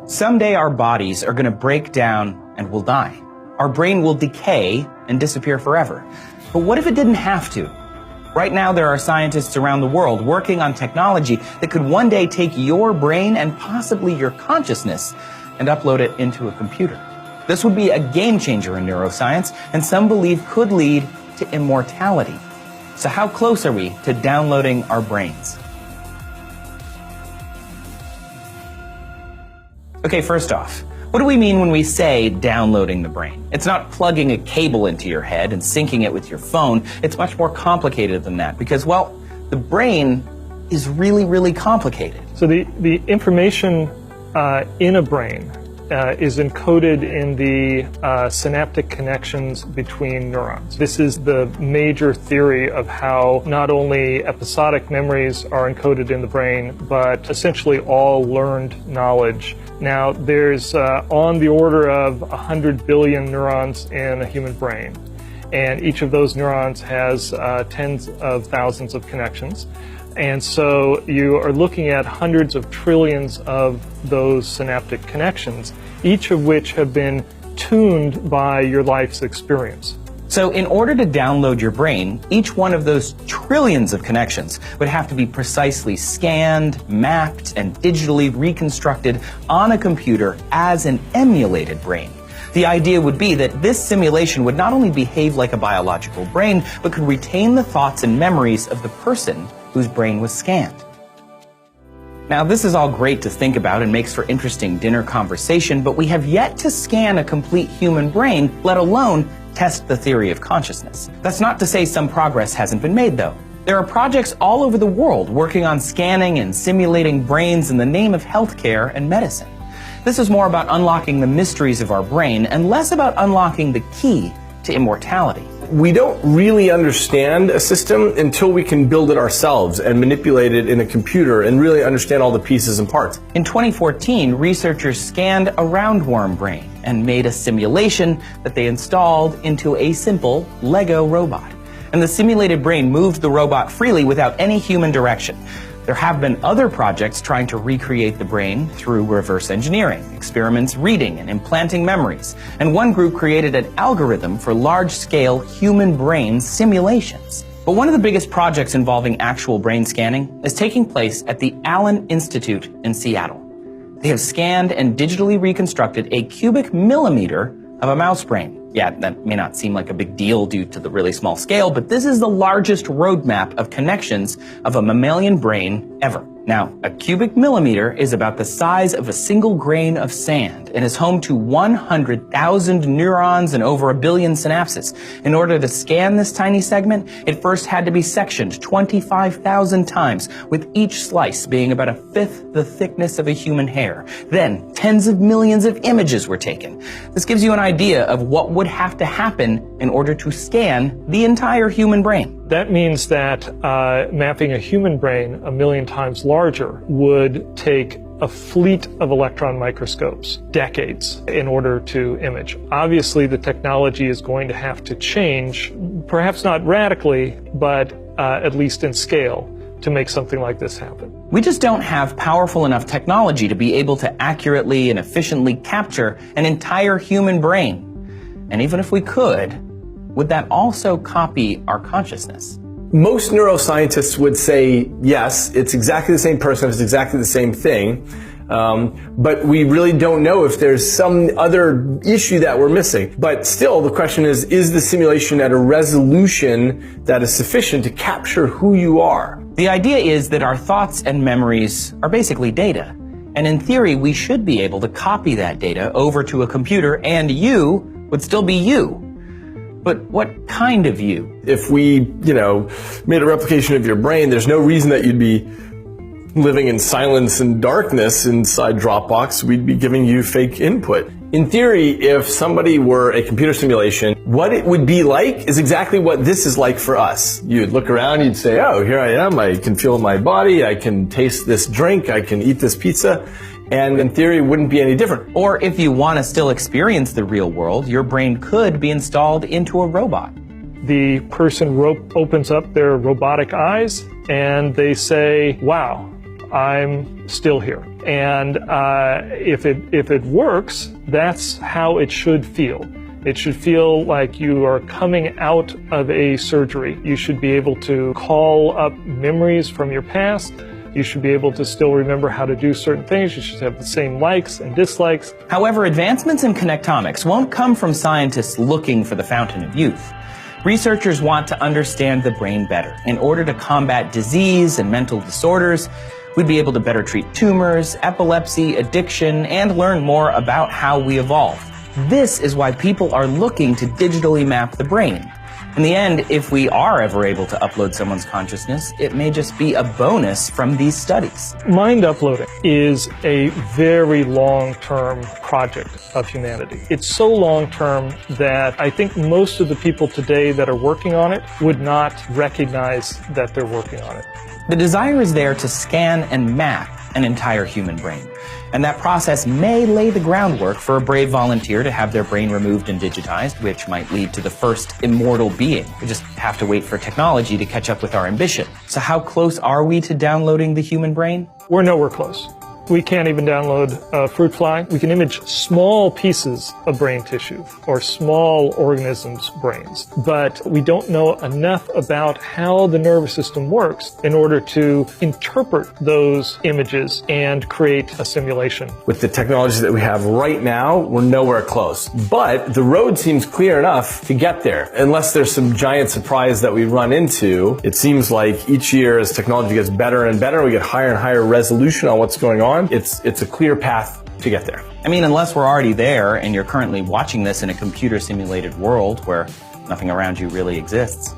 Someday our bodies are going to break down and we'll die. Our brain will decay and disappear forever. But what if it didn't have to? Right now, there are scientists around the world working on technology that could one day take your brain and possibly your consciousness and upload it into a computer. This would be a game changer in neuroscience, and some believe could lead to immortality. So how close are we to downloading our brains? Okay, first off, what do we mean when we say downloading the brain? It's not plugging a cable into your head and syncing it with your phone. It's much more complicated than that because, well, the brain is really, really complicated. So the information in a brain is encoded in the synaptic connections between neurons. This is the major theory of how not only episodic memories are encoded in the brain, but essentially all learned knowledge. Now, there's on the order of 100 billion neurons in a human brain, and each of those neurons has tens of thousands of connections. And so you are looking at hundreds of trillions of those synaptic connections, each of which have been tuned by your life's experience. So in order to download your brain, each one of those trillions of connections would have to be precisely scanned, mapped, and digitally reconstructed on a computer as an emulated brain. The idea would be that this simulation would not only behave like a biological brain, but could retain the thoughts and memories of the person whose brain was scanned. Now, this is all great to think about and makes for interesting dinner conversation, but we have yet to scan a complete human brain, let alone test the theory of consciousness. That's not to say some progress hasn't been made, though. There are projects all over the world working on scanning and simulating brains in the name of healthcare and medicine. This is more about unlocking the mysteries of our brain and less about unlocking the key to immortality. We don't really understand a system until we can build it ourselves and manipulate it in a computer and really understand all the pieces and parts. In 2014, researchers scanned a roundworm brain and made a simulation that they installed into a simple Lego robot. And the simulated brain moved the robot freely without any human direction. There have been other projects trying to recreate the brain through reverse engineering, experiments reading and implanting memories, and one group created an algorithm for large-scale human brain simulations. But one of the biggest projects involving actual brain scanning is taking place at the Allen Institute in Seattle. They have scanned and digitally reconstructed a cubic millimeter of a mouse brain. Yeah, that may not seem like a big deal due to the really small scale, but this is the largest roadmap of connections of a mammalian brain ever. Now, a cubic millimeter is about the size of a single grain of sand and is home to 100,000 neurons and over 1 billion synapses. In order to scan this tiny segment, it first had to be sectioned 25,000 times, with each slice being about 1/5 the thickness of a human hair. Then, tens of millions of images were taken. This gives you an idea of what would have to happen in order to scan the entire human brain. That means that mapping a human brain 1 million times larger would take a fleet of electron microscopes, decades, in order to image. Obviously, the technology is going to have to change, perhaps not radically, but at least in scale, to make something like this happen. We just don't have powerful enough technology to be able to accurately and efficiently capture an entire human brain. And even if we could, would that also copy our consciousness? Most neuroscientists would say, yes, it's exactly the same person, it's exactly the same thing, but we really don't know if there's some other issue that we're missing. But still, the question is the simulation at a resolution that is sufficient to capture who you are? The idea is that our thoughts and memories are basically data. And in theory, we should be able to copy that data over to a computer and you would still be you. But what kind of you? If we, made a replication of your brain, there's no reason that you'd be living in silence and darkness inside Dropbox. We'd be giving you fake input. In theory, if somebody were a computer simulation, what it would be like is exactly what this is like for us. You'd look around, you'd say, oh, here I am, I can feel my body, I can taste this drink, I can eat this pizza. And in theory, it wouldn't be any different. Or if you want to still experience the real world, your brain could be installed into a robot. The person opens up their robotic eyes and they say, wow, I'm still here. And if it works, that's how it should feel. It should feel like you are coming out of a surgery. You should be able to call up memories from your past. You should be able to still remember how to do certain things. You should have the same likes and dislikes. However, advancements in connectomics won't come from scientists looking for the fountain of youth. Researchers want to understand the brain better. In order to combat disease and mental disorders, we'd be able to better treat tumors, epilepsy, addiction, and learn more about how we evolve. This is why people are looking to digitally map the brain. In the end, if we are ever able to upload someone's consciousness, it may just be a bonus from these studies. Mind uploading is a very long-term project of humanity. It's so long-term that I think most of the people today that are working on it would not recognize that they're working on it. The desire is there to scan and map an entire human brain. And that process may lay the groundwork for a brave volunteer to have their brain removed and digitized, which might lead to the first immortal being. We just have to wait for technology to catch up with our ambition. So how close are we to downloading the human brain? We're nowhere close. We can't even download a fruit fly. We can image small pieces of brain tissue or small organisms' brains, but we don't know enough about how the nervous system works in order to interpret those images and create a simulation. With the technology that we have right now, we're nowhere close. But the road seems clear enough to get there. Unless there's some giant surprise that we run into, it seems like each year as technology gets better and better, we get higher and higher resolution on what's going on. It's a clear path to get there. I mean, unless we're already there and you're currently watching this in a computer simulated world where nothing around you really exists.